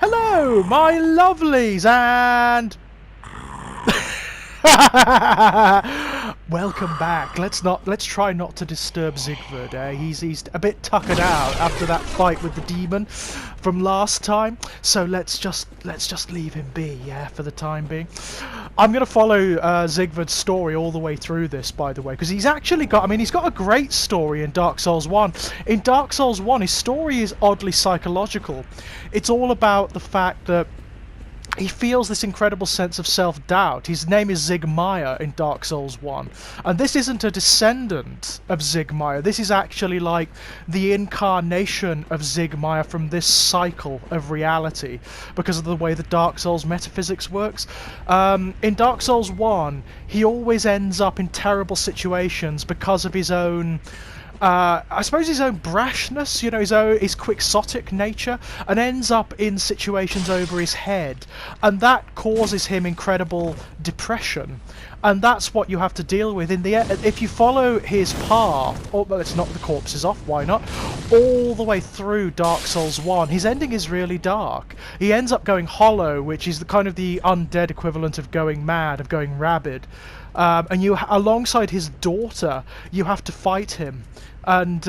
Hello, my lovelies, and welcome back. Let's try not to disturb Siegfried. He's a bit tuckered out after that fight with the demon from last time. So let's just leave him be, yeah, for the time being. I'm gonna follow Siegfried's story all the way through this, by the way, because he's actually got. I mean, he's got a great story in Dark Souls 1. In Dark Souls 1, his story is oddly psychological. It's all about the fact that he feels this incredible sense of self-doubt. His name is Siegmeyer in Dark Souls 1. And this isn't a descendant of Siegmeyer. This is actually like the incarnation of Siegmeyer from this cycle of reality because of the way the Dark Souls metaphysics works. In Dark Souls 1, he always ends up in terrible situations because of his own... I suppose his own brashness, you know, his quixotic nature, and ends up in situations over his head, and that causes him incredible depression, and that's what you have to deal with in the end. If you follow his path, well, let's knock the corpses off, why not, all the way through Dark Souls 1, his ending is really dark. He ends up going hollow, which is the kind of the undead equivalent of going mad, of going rabid. And you, alongside his daughter, you have to fight him and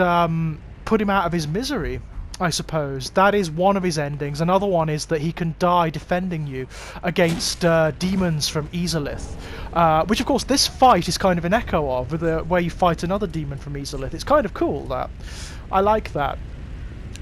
put him out of his misery, I suppose. That is one of his endings. Another one is that he can die defending you against demons from Izalith, which of course this fight is kind of an echo of, where you fight another demon from Izalith. It's kind of cool, that. I like that.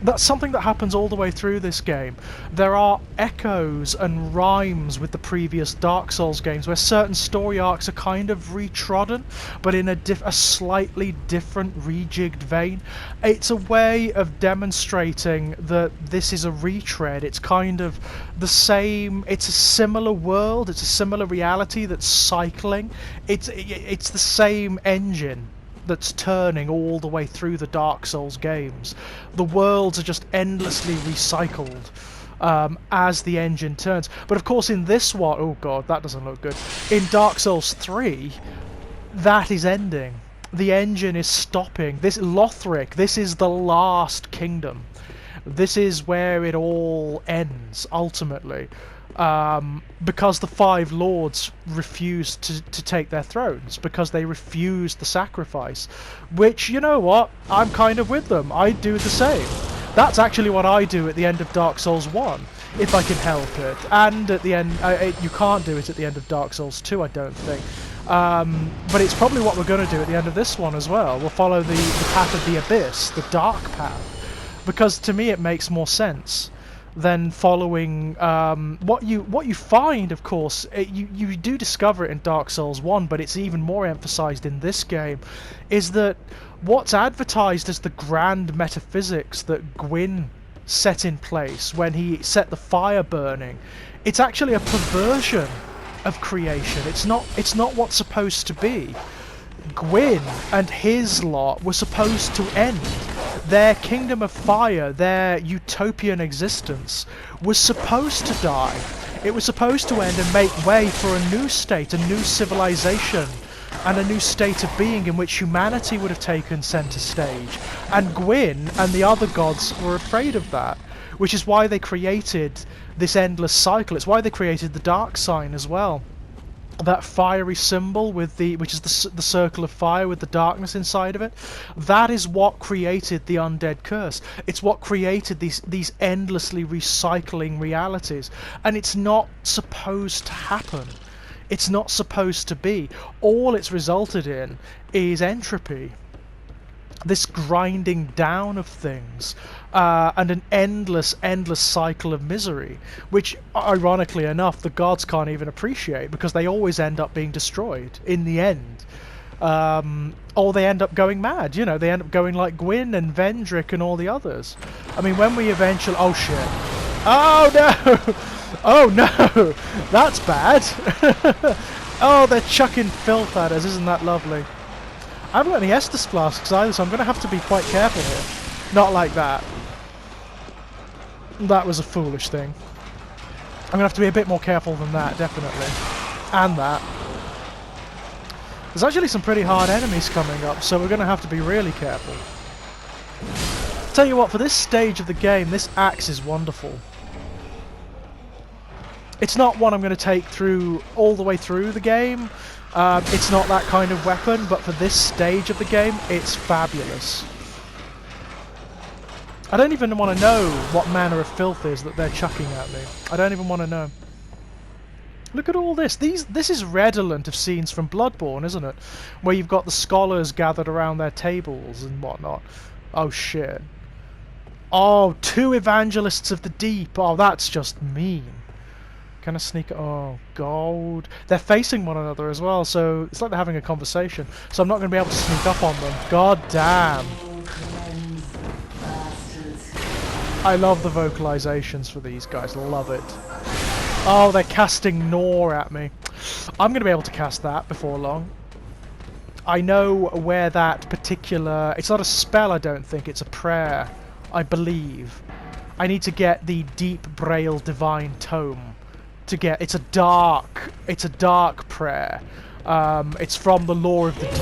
That's something that happens all the way through this game. There are echoes and rhymes with the previous Dark Souls games where certain story arcs are kind of retrodden, but in a slightly different, rejigged vein. It's a way of demonstrating that this is a retread. It's kind of the same, it's a similar world, it's a similar reality that's cycling. It's the same engine that's turning all the way through the Dark Souls games. The worlds are just endlessly recycled as the engine turns. But of course in this one, oh god, that doesn't look good. In Dark Souls 3, that is ending. The engine is stopping. This Lothric, this is the last kingdom. This is where it all ends, ultimately. Because the five lords refused to take their thrones, because they refused the sacrifice, which, you know what, I'm kind of with them. I do the same. That's actually what I do at the end of Dark Souls 1, if I can help it, and at the end, you can't do it at the end of Dark Souls 2, I don't think, but it's probably what we're going to do at the end of this one as well. We'll follow the path of the abyss, the dark path, because to me it makes more sense than following what you find. Of course, you do discover it in Dark Souls 1, but it's even more emphasized in this game, is that what's advertised as the grand metaphysics that Gwyn set in place when he set the fire burning, it's actually a perversion of creation. It's not what's supposed to be. Gwyn and his lot were supposed to end. Their kingdom of fire, their utopian existence, was supposed to die. It was supposed to end and make way for a new state, a new civilization, and a new state of being in which humanity would have taken centre stage. And Gwyn and the other gods were afraid of that, which is why they created this endless cycle. It's why they created the dark sign as well. That fiery symbol with which is the circle of fire with the darkness inside of it. That is what created the undead curse. It's what created these endlessly recycling realities, and it's not supposed to happen. It's not supposed to be. All it's resulted in is entropy. This grinding down of things, and an endless cycle of misery, which, ironically enough, the gods can't even appreciate, because they always end up being destroyed in the end. Or they end up going mad, you know, they end up going like Gwyn and Vendrick and all the others. I mean, when we eventually... Oh shit. Oh no! Oh no! That's bad! Oh, they're chucking filth at us, isn't that lovely? I haven't got any Estus flasks either, so I'm going to have to be quite careful here. Not like that. That was a foolish thing. I'm going to have to be a bit more careful than that, definitely. And that. There's actually some pretty hard enemies coming up, so we're going to have to be really careful. Tell you what, for this stage of the game, this axe is wonderful. It's not one I'm going to take through all the way through the game. It's not that kind of weapon, but for this stage of the game, it's fabulous. I don't even want to know what manner of filth is that they're chucking at me. I don't even want to know. Look at all this. This is redolent of scenes from Bloodborne, isn't it? Where you've got the scholars gathered around their tables and whatnot. Oh, shit. Oh, 2 evangelists of the deep. Oh, that's just mean. Can I sneak... Oh, gold. They're facing one another as well, so it's like they're having a conversation. So I'm not going to be able to sneak up on them. God damn. I love the vocalizations for these guys. Love it. Oh, they're casting Gnaw at me. I'm going to be able to cast that before long. I know where that particular... It's not a spell, I don't think. It's a prayer, I believe. I need to get the Deep Braille Divine Tome. To get... It's a dark prayer. It's from the Lore of the Deep.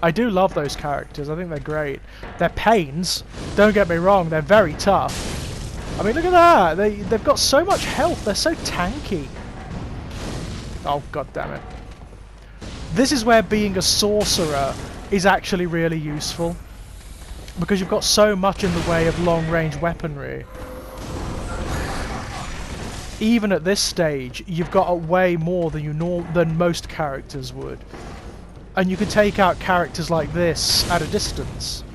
I do love those characters. I think they're great. They're pains. Don't get me wrong. They're very tough. I mean, look at that. They've got so much health. They're so tanky. Oh, god damn it. This is where being a sorcerer is actually really useful. Because you've got so much in the way of long-range weaponry. Even at this stage, you've got way more than most characters would. And you can take out characters like this at a distance.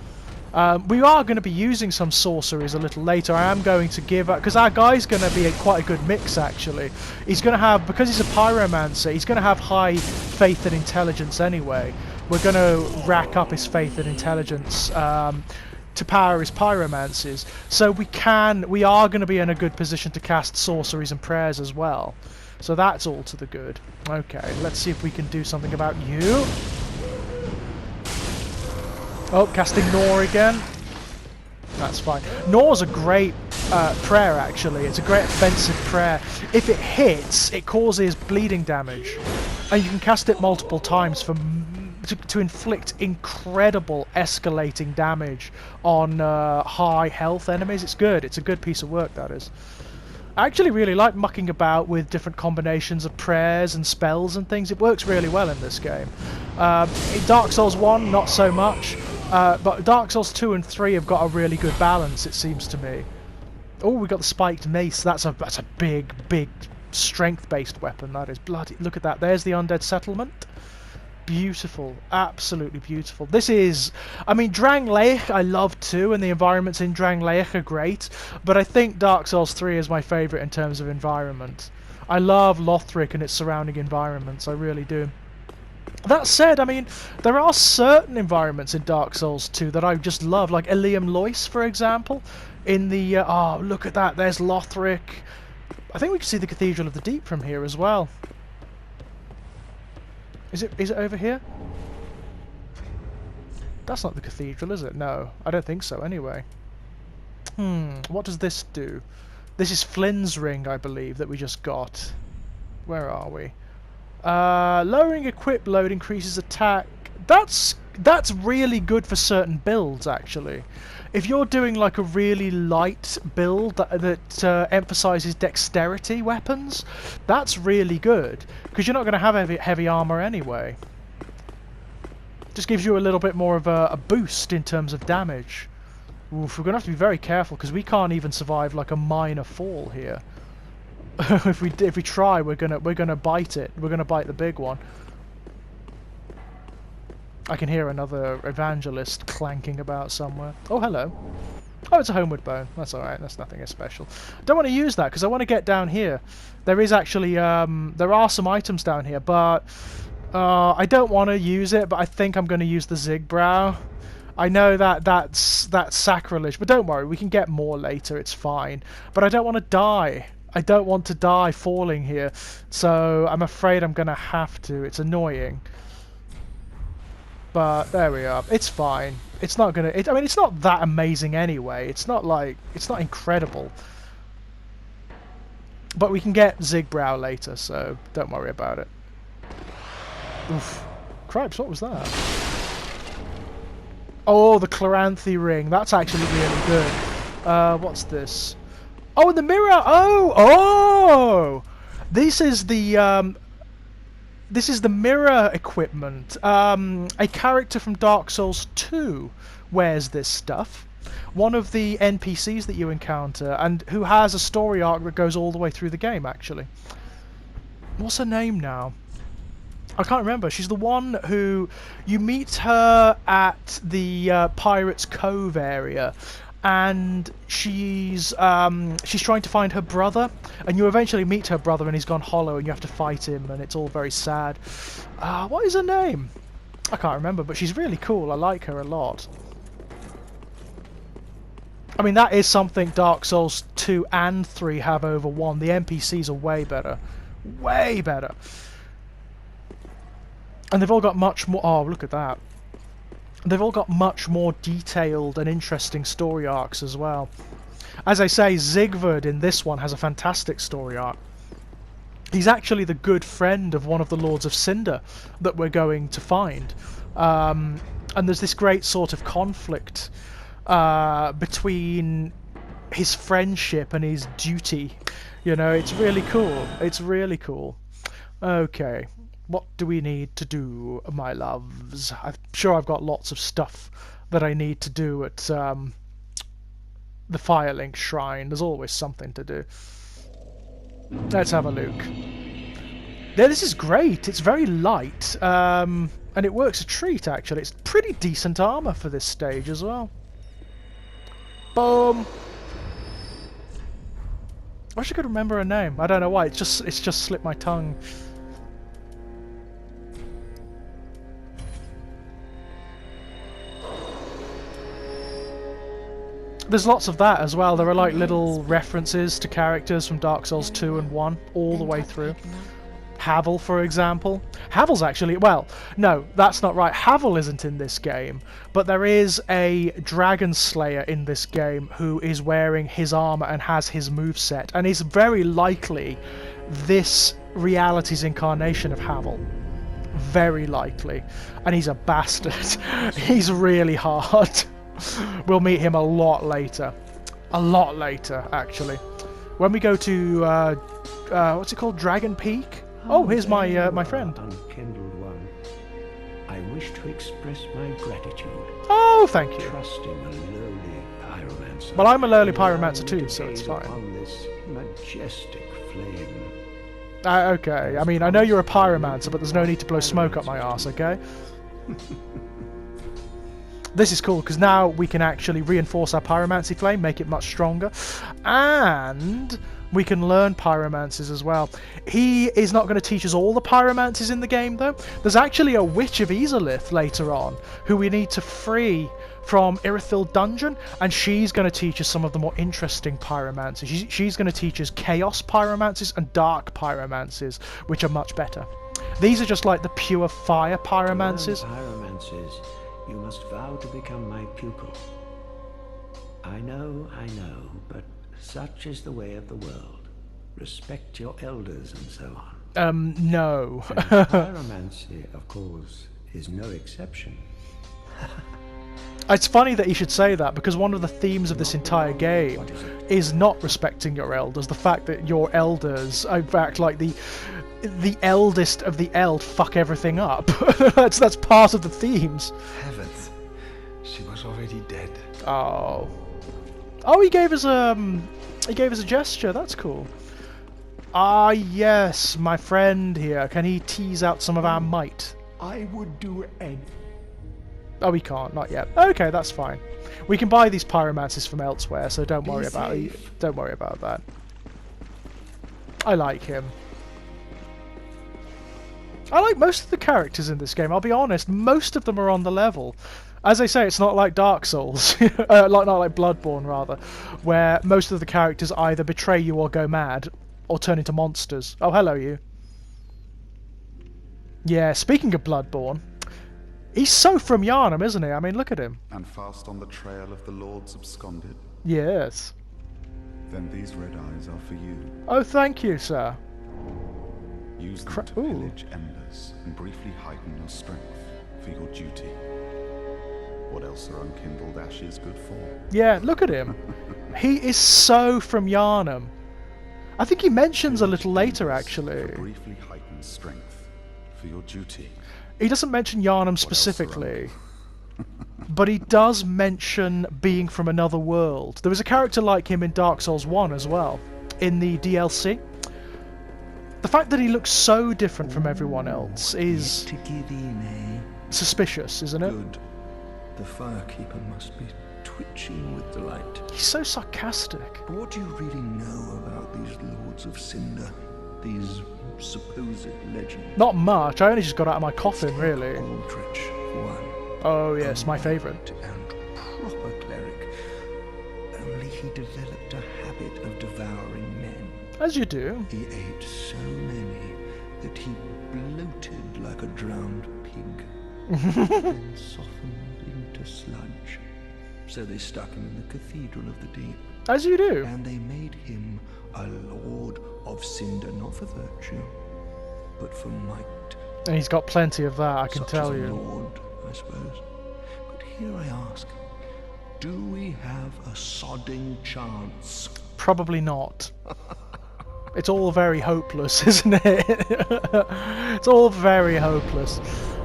We are going to be using some sorceries a little later. I am going to give up, because our guy's going to be quite a good mix actually. He's going to have, because he's a pyromancer, he's going to have high faith and intelligence anyway. We're going to rack up his faith and intelligence to power his pyromancies. So we are going to be in a good position to cast sorceries and prayers as well. So that's all to the good. Okay, let's see if we can do something about you. Oh, casting Gnaw again. That's fine. Gnaw's a great prayer, actually. It's a great offensive prayer. If it hits, it causes bleeding damage. And you can cast it multiple times to inflict incredible escalating damage on high health enemies. It's good. It's a good piece of work, that is. I actually really like mucking about with different combinations of prayers and spells and things. It works really well in this game. In Dark Souls 1, not so much. But Dark Souls 2 and 3 have got a really good balance, it seems to me. Oh, we got the spiked mace. That's a big strength-based weapon. That is bloody. Look at that. There's the Undead Settlement. Beautiful, absolutely beautiful. This is, I mean, Drangleic I love too, and the environments in Drangleic are great. But I think Dark Souls 3 is my favourite in terms of environment. I love Lothric and its surrounding environments. I really do. That said, I mean, there are certain environments in Dark Souls 2 that I just love, like Ilium Lois, for example. In the, oh, look at that, there's Lothric. I think we can see the Cathedral of the Deep from here as well. Is it over here? That's not the cathedral, is it? No, I don't think so, anyway. What does this do? This is Flynn's ring, I believe, that we just got. Where are we? Lowering equip load increases attack. That's really good for certain builds, actually. If you're doing like a really light build that emphasizes dexterity weapons, that's really good, because you're not going to have heavy armor anyway. Just gives you a little bit more of a boost in terms of damage. Oof, we're going to have to be very careful, because we can't even survive like a minor fall here. if we try, we're gonna bite it. We're gonna bite the big one. I can hear another evangelist clanking about somewhere. Oh, hello. Oh, it's a homeward bone. That's alright. That's nothing special. I don't want to use that because I want to get down here. There is actually there are some items down here, but I don't want to use it. But I think I'm going to use the Zigbrow. I know that's sacrilege, but don't worry. We can get more later. It's fine. But I don't want to die. I don't want to die falling here, so I'm afraid I'm going to have to. It's annoying. But there we are. It's fine. It's not gonna. I mean, it's not that amazing anyway. It's not like it's not incredible. But we can get Zigbrow later, so don't worry about it. Oof. Cripes, what was that? Oh, the Chloranthy ring. That's actually really good. What's this? Oh, in the mirror! Oh! Oh! This is the mirror equipment. A character from Dark Souls 2 wears this stuff. One of the NPCs that you encounter, and who has a story arc that goes all the way through the game, actually. What's her name now? I can't remember. She's the one who... You meet her at the Pirates Cove area, and she's trying to find her brother, and you eventually meet her brother, and he's gone hollow, and you have to fight him, and it's all very sad. What is her name? I can't remember, but she's really cool. I like her a lot. I mean, that is something Dark Souls 2 and 3 have over 1. The NPCs are way better. Way better. And they've all got much more... Oh, look at that. They've all got much more detailed and interesting story arcs as well. As I say, Siegward in this one has a fantastic story arc. He's actually the good friend of one of the Lords of Cinder that we're going to find. And there's this great sort of conflict between his friendship and his duty. You know, it's really cool. It's really cool. Okay. What do we need to do, my loves? I'm sure I've got lots of stuff that I need to do at the Firelink Shrine. There's always something to do. Let's have a look. Yeah, this is great. It's very light, and it works a treat, actually. It's pretty decent armor for this stage as well. Boom! I wish I could remember her name. I don't know why. It's just slipped my tongue. There's lots of that as well. There are like little references to characters from Dark Souls 2 and 1 all the way through. Havel, for example. Havel's actually... Well, no, that's not right. Havel isn't in this game, but there is a Dragon Slayer in this game who is wearing his armor and has his moveset, and is very likely this reality's incarnation of Havel. Very likely. And he's a bastard. He's really hard. We'll meet him a lot later. A lot later, actually. When we go to, what's it called? Dragon Peak? Oh, here's my my friend. Unkindled one. I wish to express my gratitude. Oh, thank you. Trusting a lowly pyromancer. Well, I'm a lowly pyromancer too, so it's fine. On this majestic flame. Okay. I mean, I know you're a pyromancer, but there's no need to blow smoke up my arse, okay? This is cool, because now we can actually reinforce our pyromancy flame, make it much stronger, and we can learn pyromancies as well. He is not going to teach us all the pyromancies in the game, though. There's actually a Witch of Izalith later on, who we need to free from Irithyll Dungeon, and she's going to teach us some of the more interesting pyromancies. She's going to teach us Chaos pyromancies and Dark pyromancies, which are much better. These are just like the pure fire pyromancies. You must vow to become my pupil. I know, but such is the way of the world. Respect your elders and so on. No. And pyromancy, of course, is no exception. It's funny that you should say that, because one of the themes of this entire game is not respecting your elders. The fact that your elders, in fact, like the eldest of the eld, fuck everything up. that's part of the themes. Heavens, she was already dead. Oh, he gave us a gesture. That's cool. Ah, yes, my friend here. Can he tease out some of our might? I would do anything. Oh, we can't, not yet. Okay, that's fine. We can buy these pyromancies from elsewhere, so don't worry about it. Don't worry about that. I like him. I like most of the characters in this game. I'll be honest, most of them are on the level. As I say, it's not like Dark Souls, not like Bloodborne rather, where most of the characters either betray you or go mad, or turn into monsters. Oh, hello you. Yeah, speaking of Bloodborne, he's so from Yharnam, isn't he? I mean, look at him. And fast on the trail of the Lords absconded? Yes. Then these red eyes are for you. Oh, thank you, sir. Use them to pillage embers and briefly heighten your strength for your duty. What else are unkindled ashes good for? Yeah, look at him. He is so from Yharnam. I think he mentions a little later, For actually. briefly heightened strength for your duty. He doesn't mention Yharnam specifically, but he does mention being from another world. There was a character like him in Dark Souls 1 as well, in the DLC. The fact that he looks so different from everyone else is To give in, eh? suspicious, isn't it? Good. The Firekeeper must be twitching with delight. He's so sarcastic. But what do you really know about these Lords of Cinder? These supposed legends? Not much, I only just got out of my coffin, really. Aldrich, for one. Oh yes, my favourite. And proper cleric. Only he developed a habit of devouring men. As you do. He ate so many that he bloated like a drowned pig. And softened into sludge. So they stuck him in the Cathedral of the Deep. As you do. And they made him a Lord of Cinder, not for virtue, but for might. And he's got plenty of that, I can Such tell as a you. Lord, I suppose. But here I ask, do we have a sodding chance? Probably not. It's all very hopeless, isn't it? It's all very hopeless.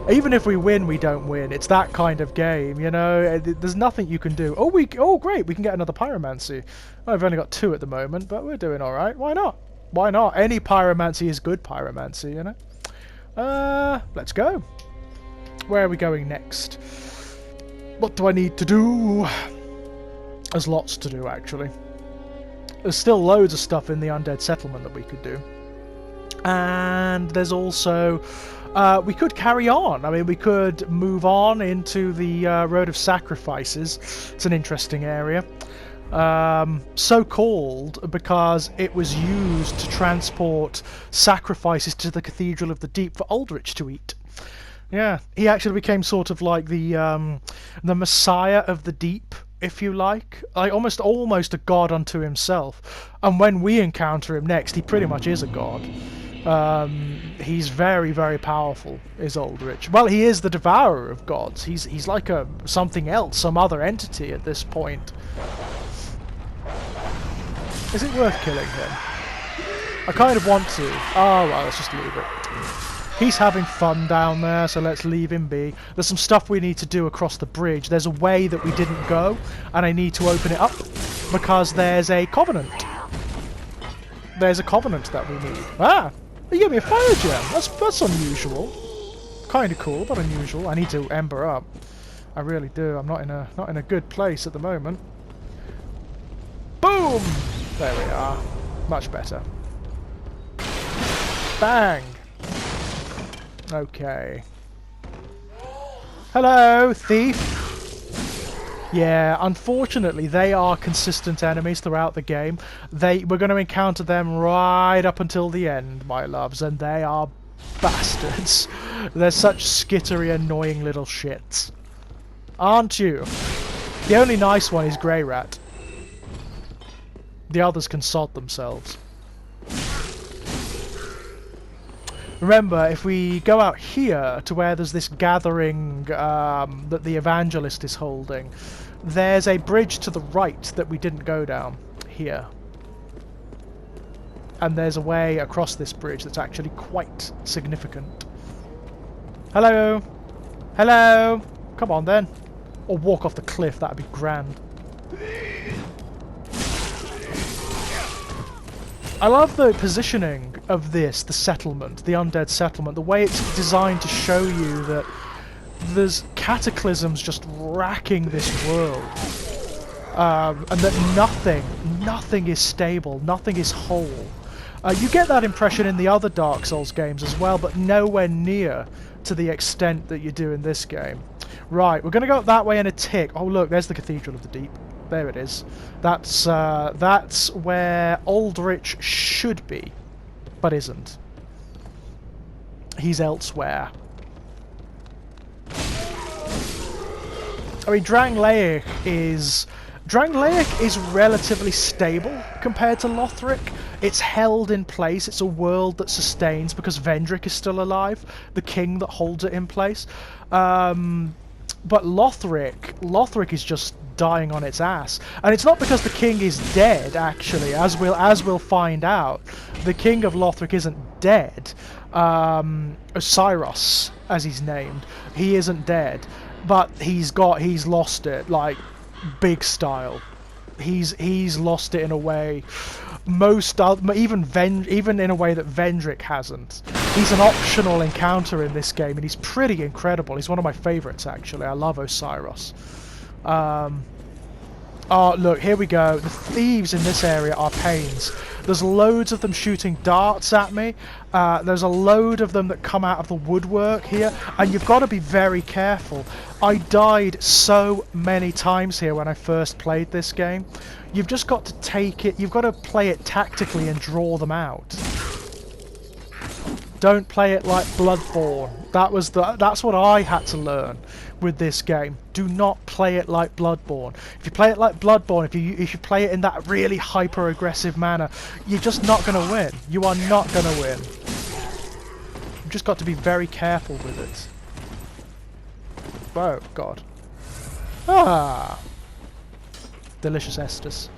Even if we win, we don't win. It's that kind of game, you know? There's nothing you can do. Oh, great, we can get another pyromancy. I've only got 2 at the moment, but we're doing alright. Why not? Why not? Any pyromancy is good pyromancy, you know? Let's go. Where are we going next? What do I need to do? There's lots to do, actually. There's still loads of stuff in the Undead Settlement that we could do. And there's also... we could carry on. I mean, we could move on into the Road of Sacrifices. It's an interesting area. So called because it was used to transport sacrifices to the Cathedral of the Deep for Aldrich to eat. Yeah, he actually became sort of like the Messiah of the Deep, if you like almost a god unto himself. And when we encounter him next, he pretty much is a god. He's very, very powerful, is Aldrich. Well, he is the devourer of gods. He's like something else, some other entity at this point. Is it worth killing him? I kind of want to. Oh, well, let's just leave it. He's having fun down there, so let's leave him be. There's some stuff we need to do across the bridge. There's a way that we didn't go, and I need to open it up because there's a covenant. There's a covenant that we need. Ah! You gave me a fire gem. That's unusual. Kind of cool, but unusual. I need to ember up. I really do. I'm not in a good place at the moment. Boom! There we are. Much better. Bang! Okay. Hello, thief! Yeah, unfortunately, they are consistent enemies throughout the game. We're going to encounter them right up until the end, my loves, and they are bastards. They're such skittery, annoying little shits. Aren't you? The only nice one is Grey Rat. The others can sod themselves. Remember, if we go out here to where there's this gathering that the evangelist is holding, there's a bridge to the right that we didn't go down. Here. And there's a way across this bridge that's actually quite significant. Hello! Hello! Come on then. Or walk off the cliff, that'd be grand. I love the positioning of this, the settlement, the Undead Settlement, the way it's designed to show you that there's cataclysms just racking this world. And that nothing is stable, nothing is whole. You get that impression in the other Dark Souls games as well, but nowhere near to the extent that you do in this game. Right, we're going to go up that way in a tick. Oh look, there's the Cathedral of the Deep. There it is. That's where Aldrich should be, but isn't. He's elsewhere. I mean, Drangleic is relatively stable compared to Lothric. It's held in place. It's a world that sustains because Vendrick is still alive, the king that holds it in place. But Lothric is just dying on its ass, and it's not because the king is dead. Actually, as we'll find out, the king of Lothric isn't dead. Osiris, as he's named, he isn't dead, but he's lost it, like, big style. He's lost it in a way even in a way that Vendrick hasn't. He's an optional encounter in this game, and he's pretty incredible. He's one of my favourites, actually. I love Osiris. Oh, look, here we go. The thieves in this area are pains. There's loads of them shooting darts at me. There's a load of them that come out of the woodwork here, and you've got to be very careful. I died so many times here when I first played this game. You've just got to take it, you've got to play it tactically and draw them out. Don't play it like Bloodborne. That's what I had to learn with this game. Do not play it like Bloodborne. If you play it like Bloodborne, if you play it in that really hyper aggressive manner, you're just not going to win. You are not going to win. You've just got to be very careful with it. Oh god. Ah! Delicious Estus.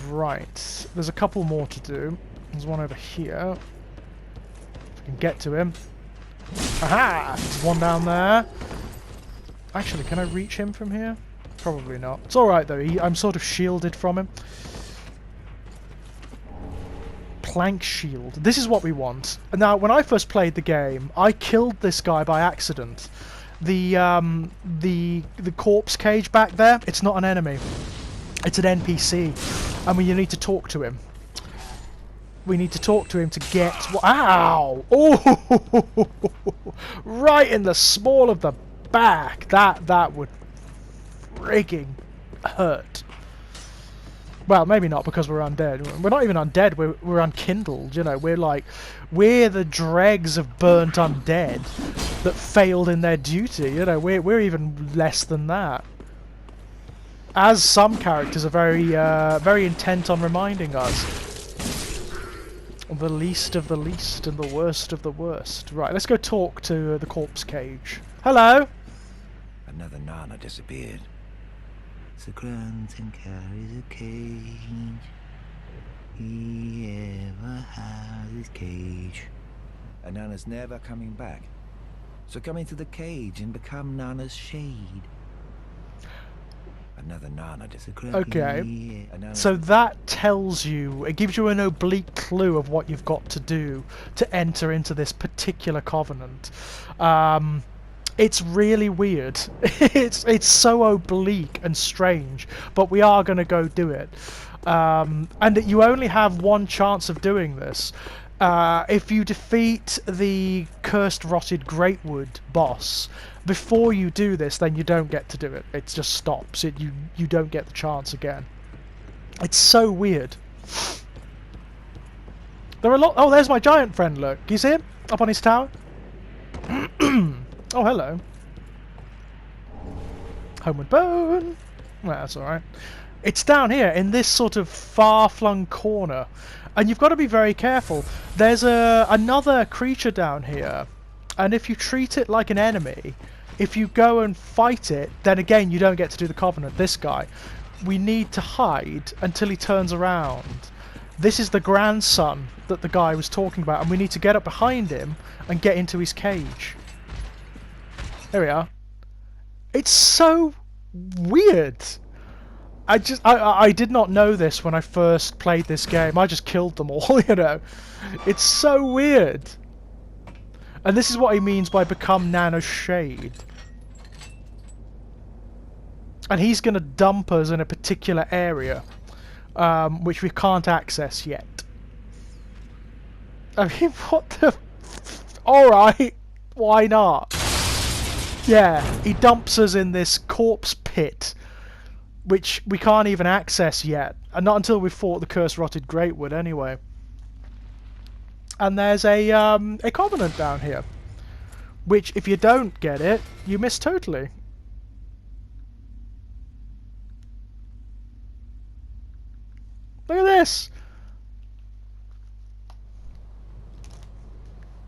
Right. There's a couple more to do. There's one over here. If I can get to him. Aha! There's one down there. Actually, can I reach him from here? Probably not. It's alright though, I'm sort of shielded from him. Plank shield. This is what we want. Now, when I first played the game, I killed this guy by accident. The corpse cage back there, it's not an enemy. It's an NPC. And you need to talk to him. We need to talk to him to get... Ow! Oh! Right in the small of the back. That would frigging hurt. Well, maybe not, because we're undead. We're not even undead, we're unkindled, you know. We're the dregs of burnt undead that failed in their duty, you know. We're even less than that. As some characters are very intent on reminding us. The least of the least and the worst of the worst. Right, let's go talk to the corpse cage. Hello! Another Nana disappeared. The grunting carries a cage. He ever has his cage. And Nana's never coming back. So come into the cage and become Nana's shade. Another Nana disappeared. Okay, so that tells you, it gives you an oblique clue of what you've got to do to enter into this particular covenant. It's really weird. It's so oblique and strange, but we are going to go do it. And you only have one chance of doing this. If you defeat the Cursed Rotted Greatwood boss before you do this, then you don't get to do it. It just stops. You don't get the chance again. It's so weird. There are a lot... Oh, there's my giant friend, look. You see him? Up on his tower? Oh, hello. Homeward Bone. Well, that's alright. It's down here, in this sort of far-flung corner. And you've got to be very careful. There's another creature down here. And if you treat it like an enemy, if you go and fight it, then again, you don't get to do the Covenant. This guy. We need to hide until he turns around. This is the grandson that the guy was talking about, and we need to get up behind him and get into his cage. There we are. It's so weird. I did not know this when I first played this game. I just killed them all, you know. It's so weird. And this is what he means by become Nano's shade. And he's going to dump us in a particular area, which we can't access yet. I mean, what the... Alright, why not? Yeah, he dumps us in this corpse pit, which we can't even access yet. And not until we've fought the Cursed Rotted Greatwood, anyway. And there's a Covenant down here, which, if you don't get it, you miss totally. Look at this!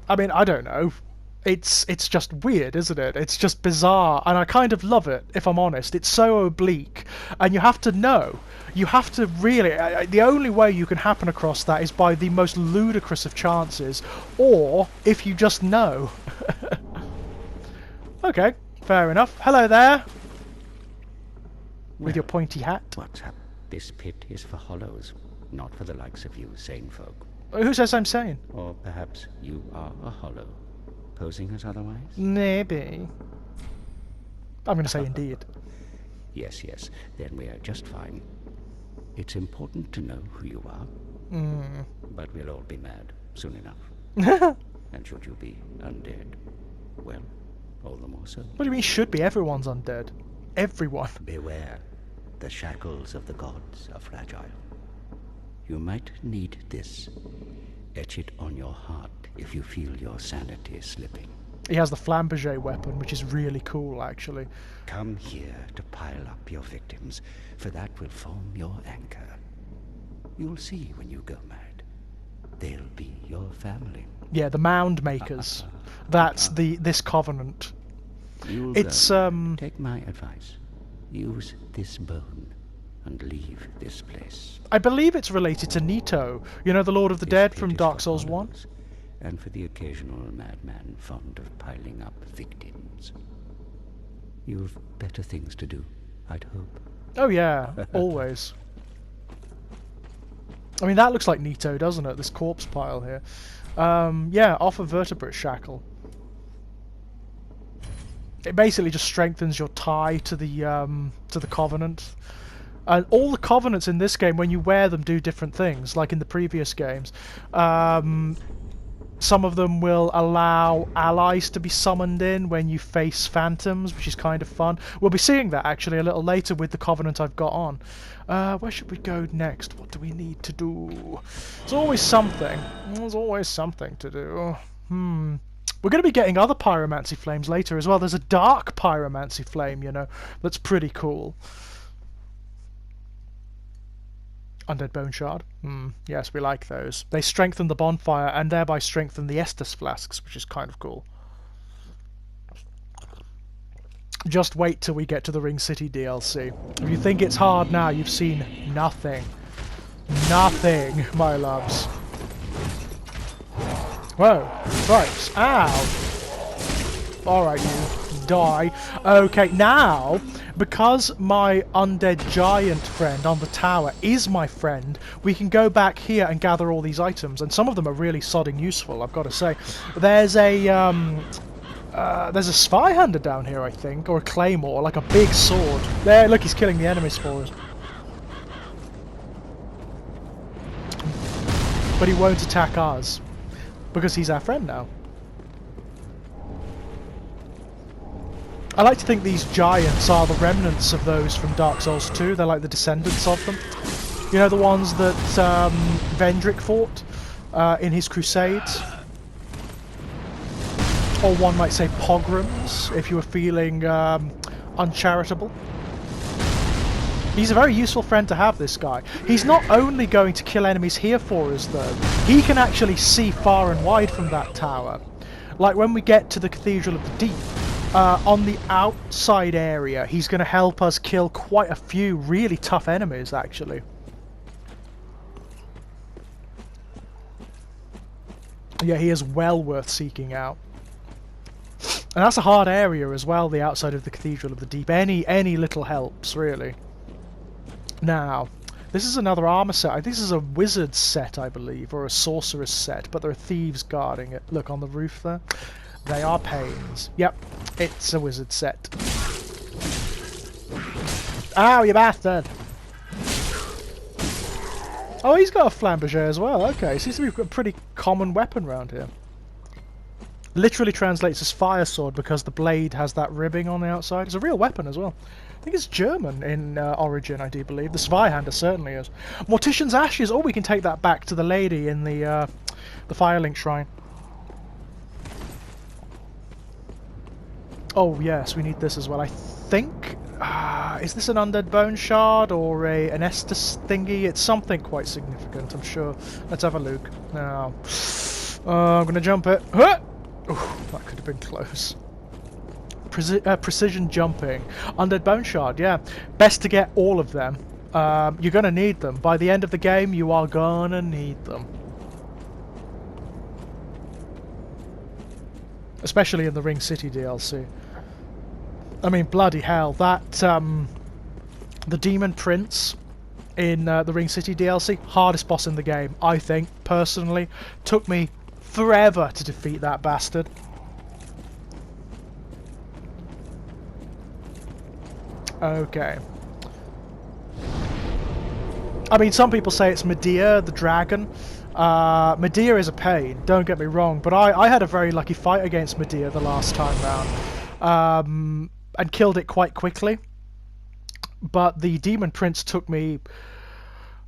I mean, I don't know. it's just weird, isn't it? It's just bizarre, and I kind of love it, if I'm honest. It's so oblique, and you have to know. You have to really... the only way you can happen across that is by the most ludicrous of chances, or if you just know. Okay, fair enough. Hello there! With your pointy hat. What's up? This pit is for hollows, not for the likes of you sane folk. Who says I'm sane? Or perhaps you are a hollow, posing as otherwise? Maybe. I'm going to say indeed. Yes, yes, then we are just fine. It's important to know who you are. But we'll all be mad soon enough. And should you be undead, well, all the more so. What do you mean should be? Everyone's undead. Everyone. Beware. The shackles of the gods are fragile. You might need this. Etch it on your heart if you feel your sanity slipping. He has the Flamberger weapon, which is really cool, actually. Come here to pile up your victims, for that will form your anchor. You'll see when you go mad. They'll be your family. Yeah, the Mound Makers. That's this covenant. It's Take my advice. Use this bone and leave this place. I believe it's related to Nito. You know, the Lord of the Dead from Dark Souls 1? And for the occasional madman fond of piling up victims. You've better things to do, I'd hope. Oh yeah, always. I mean, that looks like Nito, doesn't it? This corpse pile here. Yeah, off a vertebrate shackle. It basically just strengthens your tie to the Covenant. And all the Covenants in this game, when you wear them, do different things, like in the previous games. Some of them will allow allies to be summoned in when you face phantoms, which is kind of fun. We'll be seeing that, actually, a little later with the Covenant I've got on. Where should we go next? What do we need to do? There's always something. There's always something to do. We're going to be getting other pyromancy flames later as well. There's a dark pyromancy flame, you know, that's pretty cool. Undead Bone Shard. Yes, we like those. They strengthen the bonfire and thereby strengthen the Estus flasks, which is kind of cool. Just wait till we get to the Ring City DLC. If you think it's hard now, you've seen nothing. Nothing, my loves. Whoa. Right. Ow. Alright, you die. Okay, now, because my undead giant friend on the tower is my friend, we can go back here and gather all these items, and some of them are really sodding useful, I've got to say. There's a Zweihander down here, I think, or a claymore, like a big sword. There, look, he's killing the enemies for us. But he won't attack us, because he's our friend now. I like to think these giants are the remnants of those from Dark Souls 2. They're like the descendants of them. You know, the ones that Vendrick fought in his crusades? Or one might say pogroms, if you were feeling uncharitable. He's a very useful friend to have, this guy. He's not only going to kill enemies here for us, though. He can actually see far and wide from that tower. Like when we get to the Cathedral of the Deep, on the outside area, he's going to help us kill quite a few really tough enemies, actually. Yeah, he is well worth seeking out. And that's a hard area as well, the outside of the Cathedral of the Deep. Any little helps, really. Now, this is another armor set. I think this is a wizard set, I believe, or a sorceress set, but there are thieves guarding it. Look, on the roof there. They are pains. Yep, it's a wizard set. Ow, you bastard! Oh, he's got a flamberger as well. Okay, seems to be a pretty common weapon around here. Literally translates as fire sword because the blade has that ribbing on the outside. It's a real weapon as well. I think it's German in origin, I do believe. The Zweihander certainly is. Mortician's Ashes. Oh, we can take that back to the lady in the Firelink Shrine. Oh yes, we need this as well. I think... is this an Undead Bone Shard or an Estus thingy? It's something quite significant, I'm sure. Let's have a look. Now, I'm going to jump it. Huh! Ooh, that could have been close. Precision jumping. Undead Bone Shard, yeah. Best to get all of them. You're gonna need them. By the end of the game, you are gonna need them. Especially in the Ring City DLC. I mean, bloody hell, that, the Demon Prince in the Ring City DLC, hardest boss in the game, I think, personally. Took me forever to defeat that bastard. Okay. I mean, some people say it's Medea, the dragon. Medea is a pain, don't get me wrong, but I had a very lucky fight against Medea the last time round. And killed it quite quickly. But the Demon Prince took me...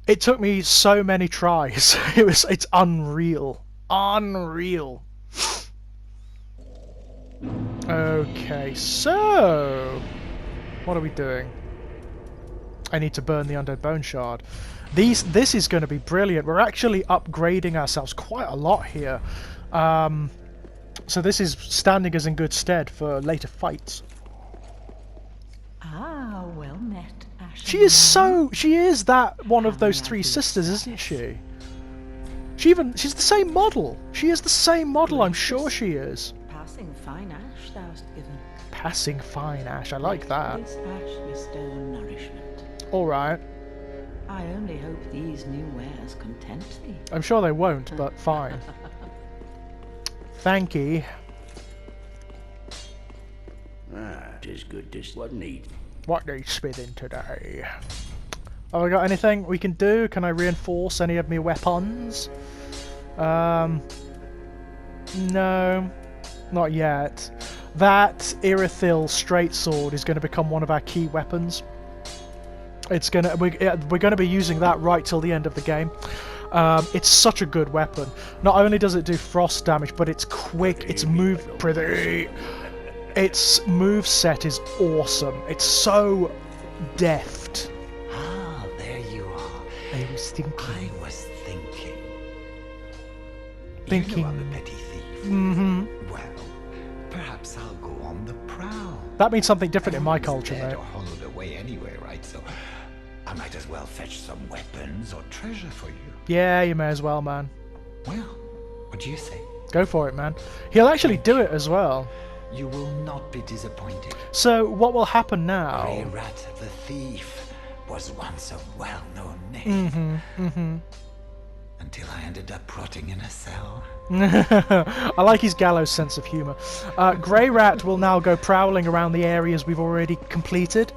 It took me so many tries. It's unreal. Unreal. Okay, so... What are we doing? I need to burn the Undead Bone Shard. This is going to be brilliant. We're actually upgrading ourselves quite a lot here. So this is standing us in good stead for later fights. Ah, well met, Ashley. She is that one of those three sisters, isn't she? She's the same model. She is the same model, I'm sure she is. Passing fine ash thou'st given. Passing fine ash, I like that. This ash bestow nourishment. Alright. I only hope these new wares content thee. I'm sure they won't, but fine. Thank you. Ah, 'tis good this what need. What needs smithing today? Have I got anything we can do? Can I reinforce any of my weapons? No. Not yet. That Irithyll straight sword is going to become one of our key weapons. We're going to be using that right till the end of the game. It's such a good weapon. Not only does it do frost damage, but it's quick. Its move set is awesome. It's so deft. Ah, there you are. I was thinking. You know I'm a petty thief. Mm-hmm. Well, perhaps I'll go on the prowl. That means something different in my Everyone's culture, dead mate. or hollowed away anyway, right? So I might as well fetch some weapons or treasure for you. Yeah, you may as well, man. Well, what do you say? Go for it, man. He'll actually do it as well. You will not be disappointed. So, what will happen now? Grey Rat the Thief was once a well-known name. Until I ended up rotting in a cell. I like his gallows sense of humour. Grey Rat will now go prowling around the areas we've already completed.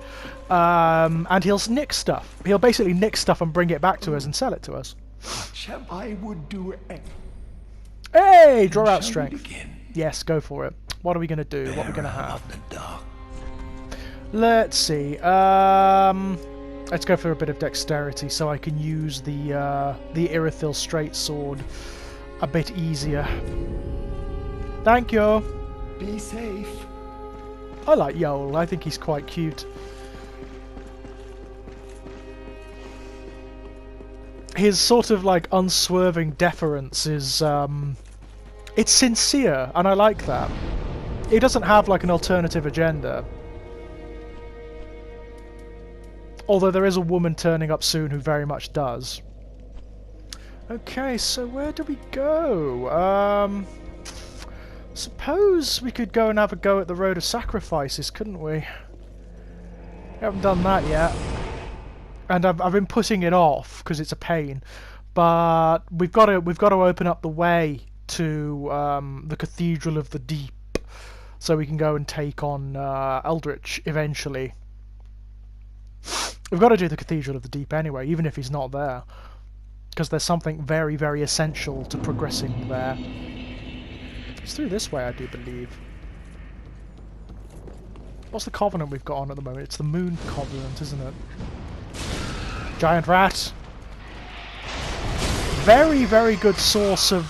And he'll nick stuff. He'll basically nick stuff and bring it back to us and sell it to us. I would do it. Hey! Draw out Shall we strength. begin? Yes, go for it. What are we going to do? What are we going to have? Of the dark. Let's see. Let's go for a bit of dexterity so I can use the Irithyll straight sword a bit easier. Thank you. Be safe. I like Yoel. I think he's quite cute. His sort of like unswerving deference is it's sincere, and I like that. He doesn't have like an alternative agenda. Although there is a woman turning up soon who very much does. Okay, so where do we go? Suppose we could go and have a go at the Road of Sacrifices, couldn't we? We haven't done that yet. And I've been putting it off because it's a pain. But we've got to open up the way to the Cathedral of the Deep, so we can go and take on Eldritch eventually. We've got to do the Cathedral of the Deep anyway, even if he's not there. Because there's something very, very essential to progressing there. It's through this way, I do believe. What's the Covenant we've got on at the moment? It's the Moon Covenant, isn't it? Giant Rat! Very, very good source of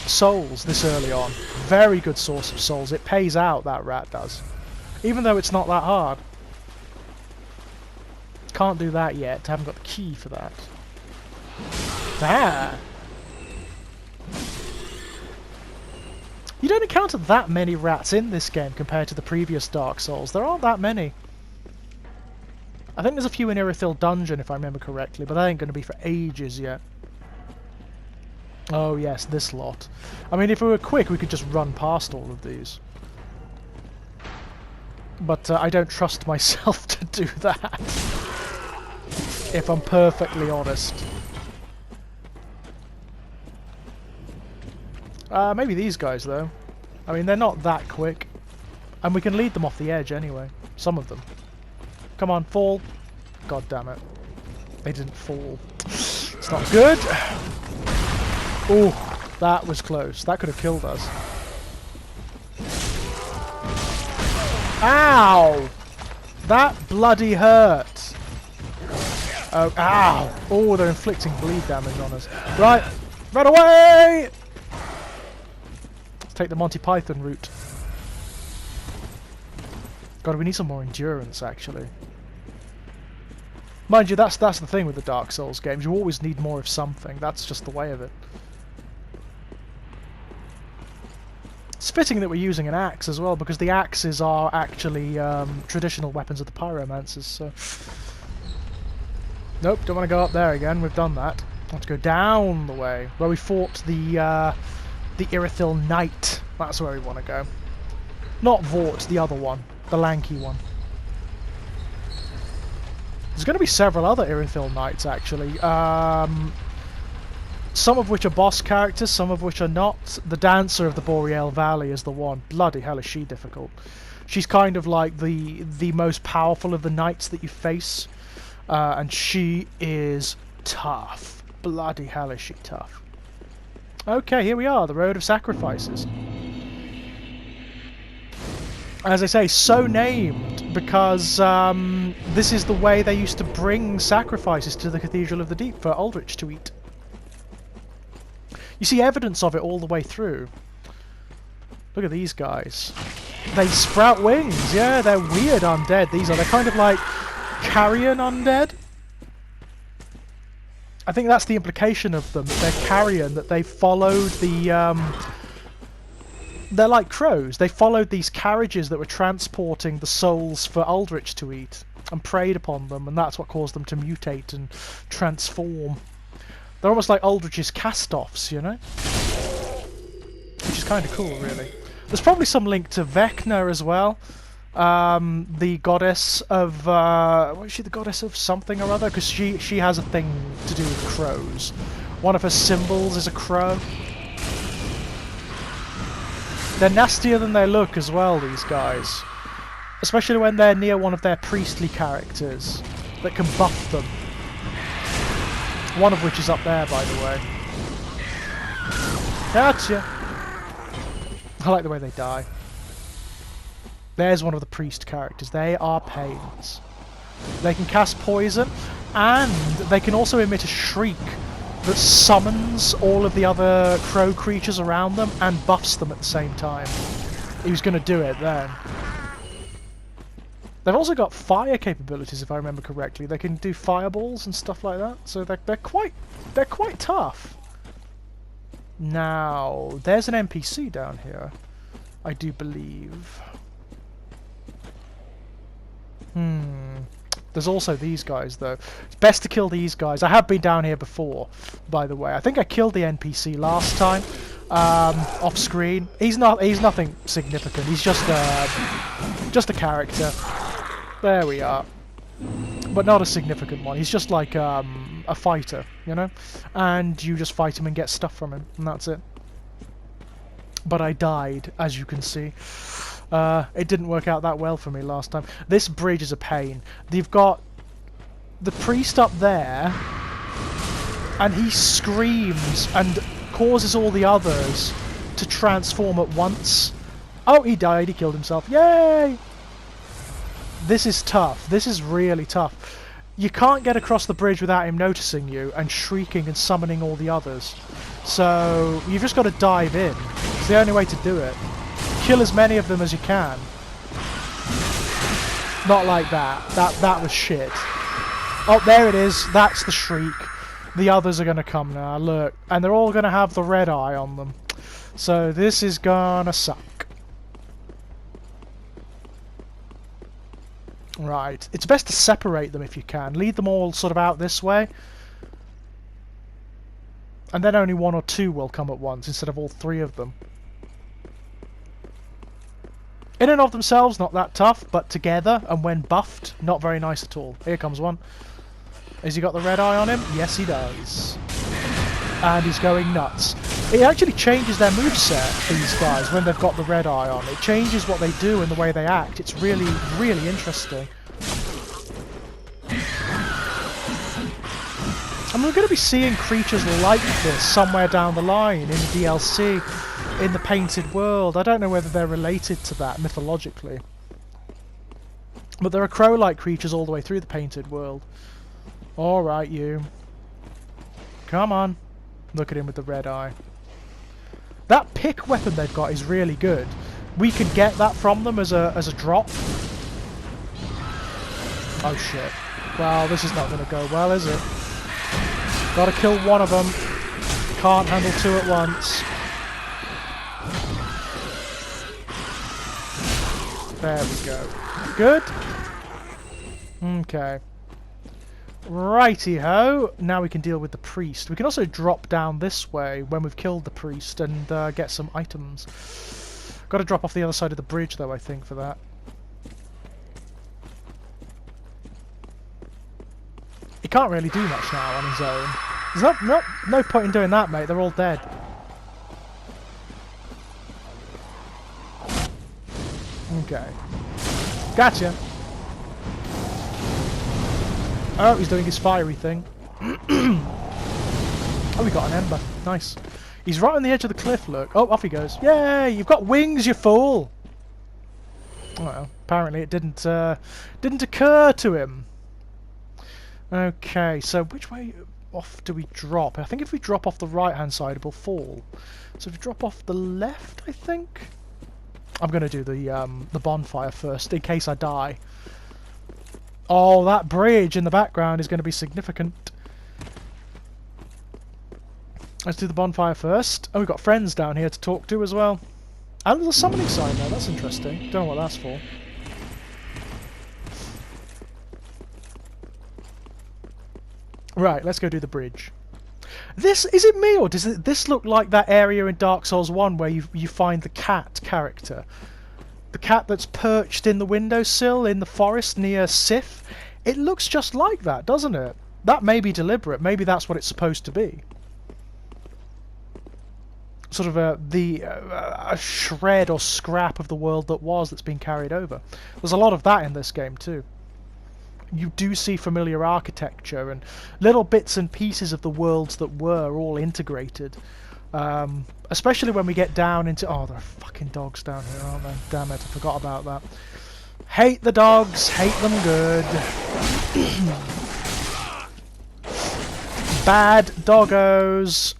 souls this early on. Very good source of souls. It pays out, that rat does. Even though it's not that hard. Can't do that yet. Haven't got the key for that. Ah! You don't encounter that many rats in this game compared to the previous Dark Souls. There aren't that many. I think there's a few in Irithyll Dungeon, if I remember correctly, but that ain't going to be for ages yet. Oh yes, this lot. I mean, if we were quick, we could just run past all of these. But I don't trust myself to do that, if I'm perfectly honest. Maybe these guys, though. I mean, they're not that quick. And we can lead them off the edge anyway. Some of them. Come on, fall. God damn it. They didn't fall. It's not good. Ooh, that was close. That could have killed us. Ow! That bloody hurt. Oh, ow! Oh, they're inflicting bleed damage on us. Right, run away! Let's take the Monty Python route. God, we need some more endurance, actually. Mind you, that's the thing with the Dark Souls games. You always need more of something. That's just the way of it. It's fitting that we're using an axe as well, because the axes are actually traditional weapons of the pyromancers, so... Nope, don't want to go up there again. We've done that. I want to go down the way, where we fought the Irithyll Knight. That's where we want to go. Not Vort, the other one. The lanky one. There's going to be several other Irithyll Knights, actually. Some of which are boss characters, some of which are not. The Dancer of the Boreal Valley is the one. Bloody hell is she difficult. She's kind of like the most powerful of the knights that you face. And she is tough. Bloody hell is she tough. Okay, here we are, the Road of Sacrifices. As I say, so named because this is the way they used to bring sacrifices to the Cathedral of the Deep for Aldrich to eat. You see evidence of it all the way through. Look at these guys. They sprout wings. Yeah, they're weird undead. These are. They're kind of like carrion undead. I think that's the implication of them. They're carrion, that they followed the... They're like crows. They followed these carriages that were transporting the souls for Aldrich to eat and preyed upon them, and that's what caused them to mutate and transform. They're almost like Aldrich's cast-offs, you know? Which is kind of cool, really. There's probably some link to Vecna as well. The goddess of... what is she, the goddess of something or other? Because she has a thing to do with crows. One of her symbols is a crow. They're nastier than they look as well, these guys. Especially when they're near one of their priestly characters that can buff them. One of which is up there, by the way. Gotcha! I like the way they die. There's one of the priest characters. They are pains. They can cast poison, and they can also emit a shriek that summons all of the other crow creatures around them and buffs them at the same time. He was going to do it then. They've also got fire capabilities, if I remember correctly. They can do fireballs and stuff like that, so they're quite tough. Now, there's an NPC down here, I do believe. There's also these guys, though. It's best to kill these guys. I have been down here before, by the way. I think I killed the NPC last time, off screen. He's nothing significant. He's just a character. There we are. But not a significant one. He's just like a fighter, you know? And you just fight him and get stuff from him, and that's it. But I died, as you can see. It didn't work out that well for me last time. This bridge is a pain. You've got the priest up there, and he screams and causes all the others to transform at once. Oh, he died. He killed himself. Yay! This is tough. This is really tough. You can't get across the bridge without him noticing you and shrieking and summoning all the others. So you've just got to dive in. It's the only way to do it. Kill as many of them as you can. Not like that. That was shit. Oh, there it is. That's the shriek. The others are going to come now. Look. And they're all going to have the red eye on them. So this is gonna suck. Right. It's best to separate them if you can. Lead them all sort of out this way. And then only one or two will come at once instead of all three of them. In and of themselves, not that tough, but together and when buffed, not very nice at all. Here comes one. Has he got the red eye on him? Yes, he does. And he's going nuts. It actually changes their moveset, these guys, when they've got the red eye on. It changes what they do and the way they act. It's really, really interesting. And we're going to be seeing creatures like this somewhere down the line in the DLC, in the Painted World. I don't know whether they're related to that mythologically. But there are crow-like creatures all the way through the Painted World. Alright, you. Come on. Look at him with the red eye. That pick weapon they've got is really good. We could get that from them as a drop. Oh shit. Well, this is not going to go well, is it? Gotta kill one of them. Can't handle two at once. There we go. Good. Okay. Righty-ho. Now we can deal with the priest. We can also drop down this way when we've killed the priest and get some items. Got to drop off the other side of the bridge, though, I think, for that. He can't really do much now on his own. There's no point in doing that, mate. They're all dead. Okay. Gotcha. Oh, he's doing his fiery thing. Oh, we got an ember. Nice. He's right on the edge of the cliff, look. Oh, off he goes. Yay! You've got wings, you fool! Well, apparently it didn't occur to him. Okay, so which way off do we drop? I think if we drop off the right-hand side, it will fall. So if we drop off the left, I think? I'm going to do the bonfire first, in case I die. Oh, that bridge in the background is going to be significant. Let's do the bonfire first. Oh, we've got friends down here to talk to as well. And there's a summoning sign there, that's interesting. Don't know what that's for. Right, let's go do the bridge. This, is it me, or does this look like that area in Dark Souls 1 where you find the cat character? The cat that's perched in the windowsill in the forest near Sif? It looks just like that, doesn't it? That may be deliberate, maybe that's what it's supposed to be. Sort of a shred or scrap of the world that was that's been carried over. There's a lot of that in this game too. You do see familiar architecture and little bits and pieces of the worlds that were all integrated. Especially when we get down into... Oh, there are fucking dogs down here, aren't there? Damn it, I forgot about that. Hate the dogs, hate them good. Bad doggos.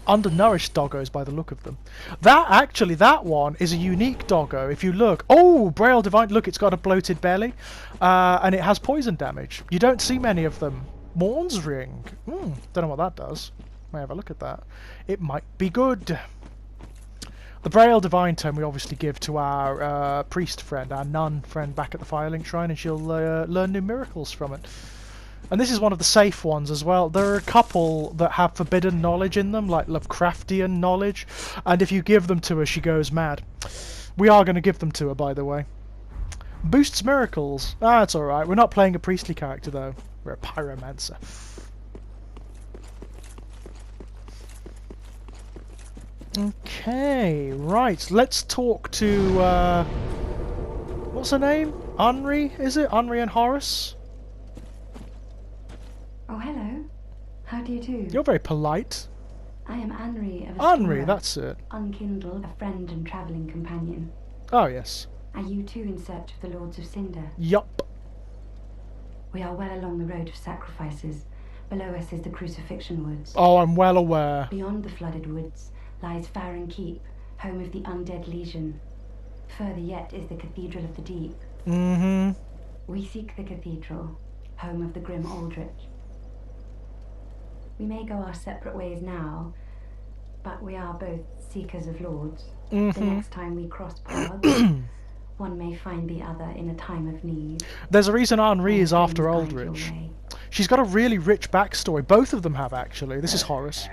Undernourished doggos by the look of them. That one is a unique doggo. If you look, oh, Braille Divine, look, it's got a bloated belly, and it has poison damage. You don't see many of them. Morn's Ring. Don't know what that does. May have a look at that. It might be good. The Braille Divine Tome we obviously give to our priest friend, our nun friend back at the Firelink Shrine, and she'll learn new miracles from it. And this is one of the safe ones as well. There are a couple that have forbidden knowledge in them, like Lovecraftian knowledge, and if you give them to her, she goes mad. We are going to give them to her, by the way. Boosts miracles. Ah, it's alright. We're not playing a priestly character, though. We're a pyromancer. Okay, right. Let's talk to... what's her name? Henri, is it? Henri and Horace? Oh, hello. How do you do? You're very polite. I am Henri of Henri, that's it. Unkindled, a friend and travelling companion. Oh, yes. Are you too in search of the Lords of Cinder? Yup. We are well along the road of sacrifices. Below us is the Crucifixion Woods. Oh, I'm well aware. Beyond the flooded woods lies Firelink Keep, home of the Undead Legion. Further yet is the Cathedral of the Deep. Mm-hmm. We seek the cathedral, home of the Grim Aldrich. We may go our separate ways now, but we are both seekers of lords. Mm-hmm. The next time we cross paths, one may find the other in a time of need. There's a reason Henri is All after things find your Aldrich. way. She's got a really rich backstory. Both of them have, actually. This is Horace.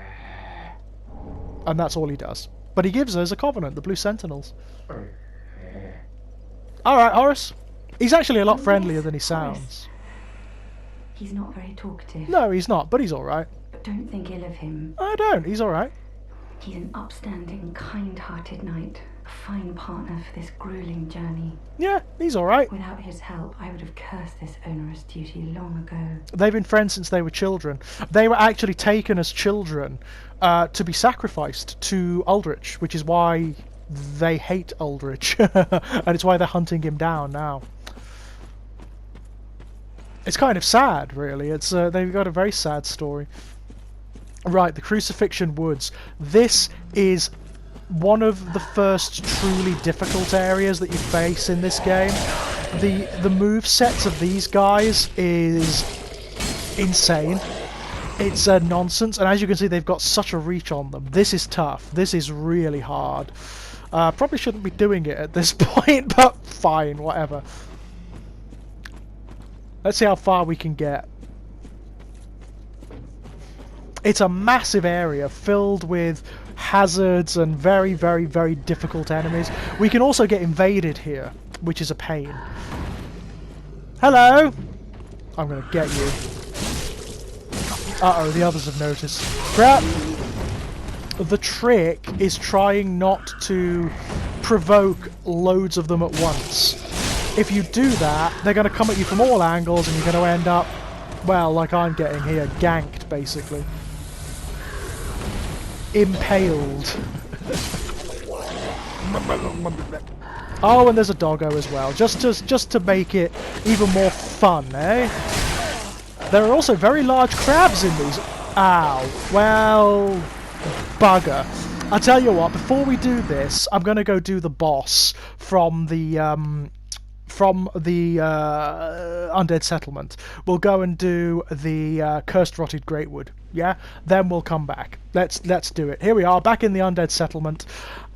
And that's all he does. But he gives us a covenant, the Blue Sentinels. Alright, Horace. He's actually a lot friendlier than he sounds. He's not very talkative. No, he's not, but he's alright. But don't think ill of him. I don't, he's alright. He's an upstanding, kind-hearted knight. A fine partner for this grueling journey. Yeah, he's alright. Without his help, I would have cursed this onerous duty long ago. They've been friends since they were children. They were actually taken as children to be sacrificed to Aldrich, which is why they hate Aldrich. And it's why they're hunting him down now. It's kind of sad, really. It's they've got a very sad story. Right, the Crucifixion Woods. This is one of the first truly difficult areas that you face in this game. The move sets of these guys is insane. It's nonsense, and as you can see, they've got such a reach on them. This is tough. This is really hard. Probably shouldn't be doing it at this point, but fine, whatever. Let's see how far we can get. It's a massive area filled with hazards and very, very, very difficult enemies. We can also get invaded here, which is a pain. Hello! I'm gonna get you. Uh-oh, the others have noticed. Crap! The trick is trying not to provoke loads of them at once. If you do that, they're going to come at you from all angles and you're going to end up, well, like I'm getting here, ganked, basically. Impaled. Oh, and there's a doggo as well, just to make it even more fun, eh? There are also very large crabs in these. Ow. Well, bugger. I'll tell you what, before we do this, I'm going to go do the boss from the Undead Settlement. We'll go and do the Cursed Rotted Greatwood. Yeah? Then we'll come back. Let's do it. Here we are, back in the Undead Settlement.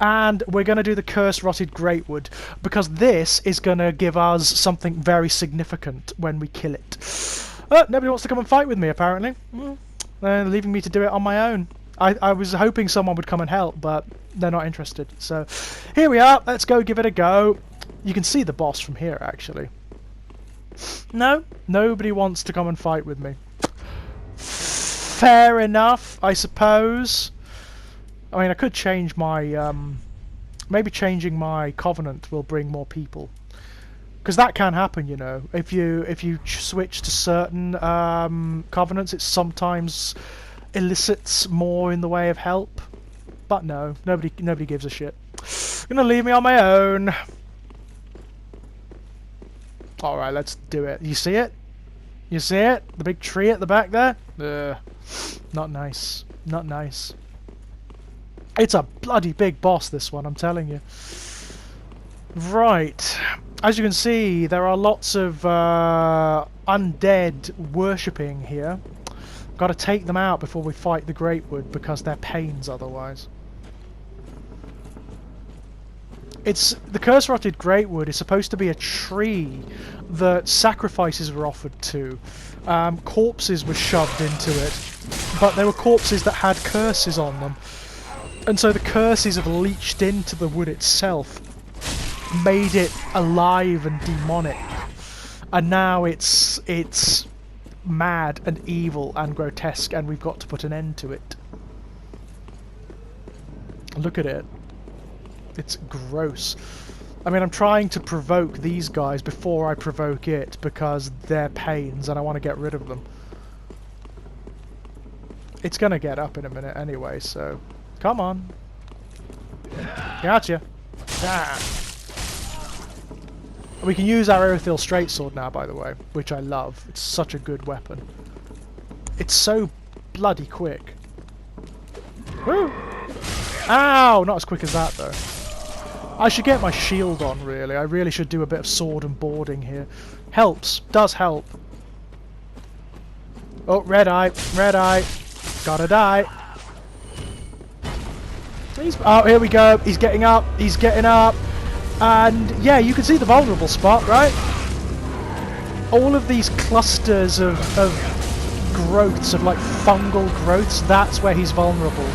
And we're going to do the Cursed Rotted Greatwood, because this is going to give us something very significant when we kill it. Nobody wants to come and fight with me, apparently. They're leaving me to do it on my own. I was hoping someone would come and help, but they're not interested. So, here we are. Let's go give it a go. You can see the boss from here, actually. No, nobody wants to come and fight with me. Fair enough, I suppose. I mean, I could change my... maybe changing my covenant will bring more people. Because that can happen, you know. If you switch to certain covenants, it sometimes elicits more in the way of help. But no, nobody gives a shit. Gonna leave me on my own. Alright, let's do it. You see it? You see it? The big tree at the back there? Ugh. Not nice. Not nice. It's a bloody big boss, this one, I'm telling you. Right. As you can see, there are lots of undead worshipping here. Got to take them out before we fight the Greatwood, because they're pains otherwise. The Cursed Rotted Greatwood is supposed to be a tree that sacrifices were offered to. Corpses were shoved into it, but they were corpses that had curses on them. And so the curses have leached into the wood itself, made it alive and demonic. And now it's mad and evil and grotesque, and we've got to put an end to it. Look at it. It's gross. I mean, I'm trying to provoke these guys before I provoke it, because they're pains and I want to get rid of them. It's gonna get up in a minute anyway, so... Come on. Gotcha. Ah. We can use our Erythil Straight Sword now, by the way, which I love. It's such a good weapon. It's so bloody quick. Woo! Ow! Not as quick as that, though. I should get my shield on, really. I really should do a bit of sword and boarding here. Helps. Does help. Oh, red eye. Red eye. Gotta die. Oh, here we go. He's getting up. He's getting up. And yeah, you can see the vulnerable spot, right? All of these clusters of growths, of like fungal growths, that's where he's vulnerable.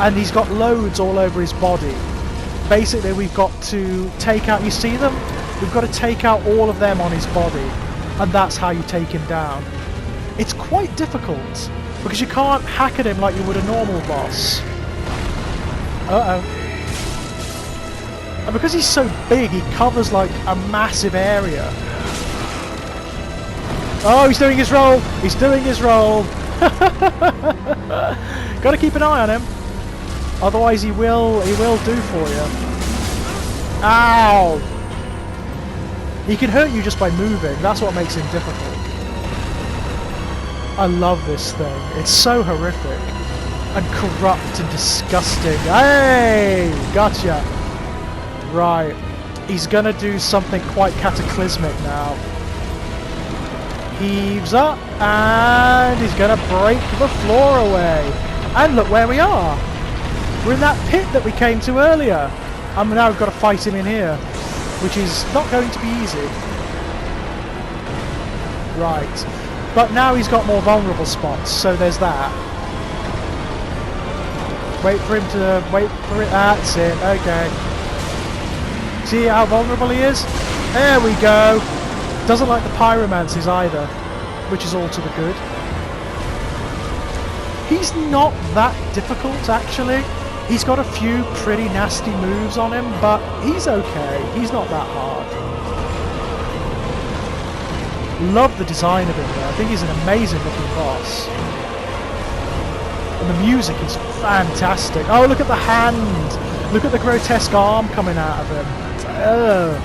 And he's got loads all over his body. Basically, we've got to take out, you see them? We've got to take out all of them on his body. And that's how you take him down. It's quite difficult, because you can't hack at him like you would a normal boss. Uh-oh. And because he's so big, he covers like a massive area. Oh, he's doing his roll! He's doing his roll! Gotta keep an eye on him. Otherwise he will do for you. Ow! He can hurt you just by moving. That's what makes him difficult. I love this thing. It's so horrific. And corrupt and disgusting. Hey! Gotcha! Right. He's gonna do something quite cataclysmic now. Heaves up, and he's gonna break the floor away. And look where we are. We're in that pit that we came to earlier. And now we've got to fight him in here, which is not going to be easy. Right. But now he's got more vulnerable spots, so there's that. Wait for it. That's it. Okay. See how vulnerable he is? There we go. Doesn't like the pyromancies either, which is all to the good. He's not that difficult, actually. He's got a few pretty nasty moves on him, but he's okay. He's not that hard. Love the design of him, though. I think he's an amazing looking boss. And the music is fantastic. Oh, look at the hand! Look at the grotesque arm coming out of him. Ugh.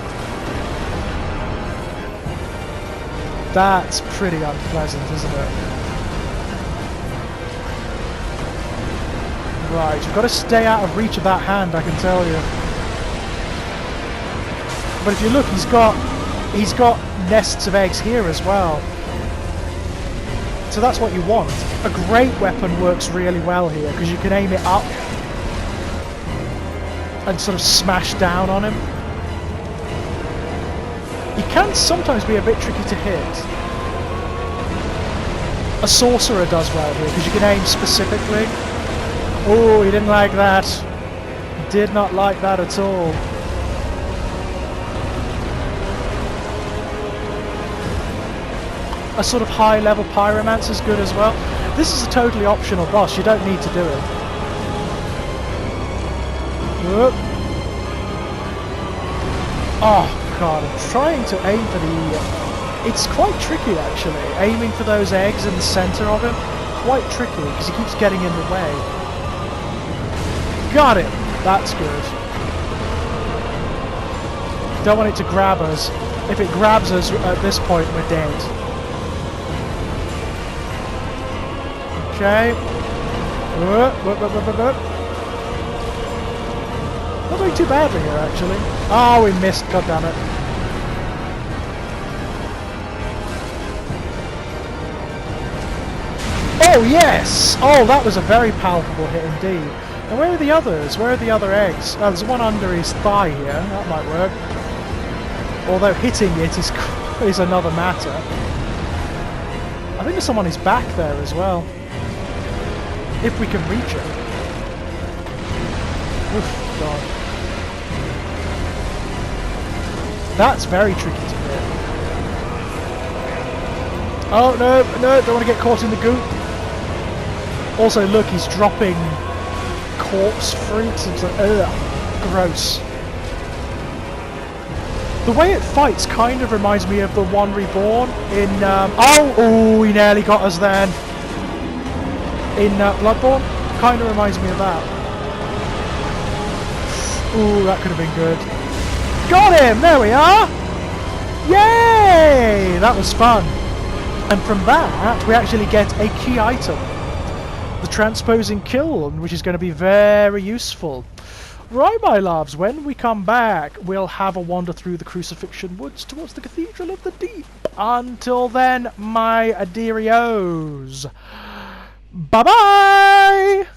That's pretty unpleasant, isn't it? Right, you've got to stay out of reach of that hand, I can tell you. But if you look, he's got nests of eggs here as well. So that's what you want. A great weapon works really well here, because you can aim it up and sort of smash down on him. He can sometimes be a bit tricky to hit. A sorcerer does well here, because you can aim specifically. Oh, he didn't like that. Did not like that at all. A sort of high level pyromancer is good as well. This is a totally optional boss, you don't need to do it. Whoop. Oh god, I'm trying to aim for the... It's quite tricky actually, aiming for those eggs in the centre of him. Quite tricky, because he keeps getting in the way. Got it! That's good. Don't want it to grab us. If it grabs us at this point, we're dead. Okay. Not doing too badly here, actually. Oh, we missed, goddammit. Oh, yes! Oh, that was a very palpable hit indeed. And where are the others? Where are the other eggs? Oh, there's one under his thigh here. That might work. Although hitting it is another matter. I think there's some on his back there as well. If we can reach it. Oof, God. That's very tricky to hit. Oh, no, no, don't want to get caught in the goop. Also, look, he's dropping corpse fruits. It's like, ugh, gross. The way it fights kind of reminds me of the one Reborn in, oh, he nearly got us then. In Bloodborne, kind of reminds me of that. Ooh, that could have been good. Got him! There we are! Yay! That was fun. And from that, we actually get a key item. The transposing kiln, which is going to be very useful. Right, my loves, when we come back, we'll have a wander through the Crucifixion Woods towards the Cathedral of the Deep. Until then, my dearios, Bye-bye!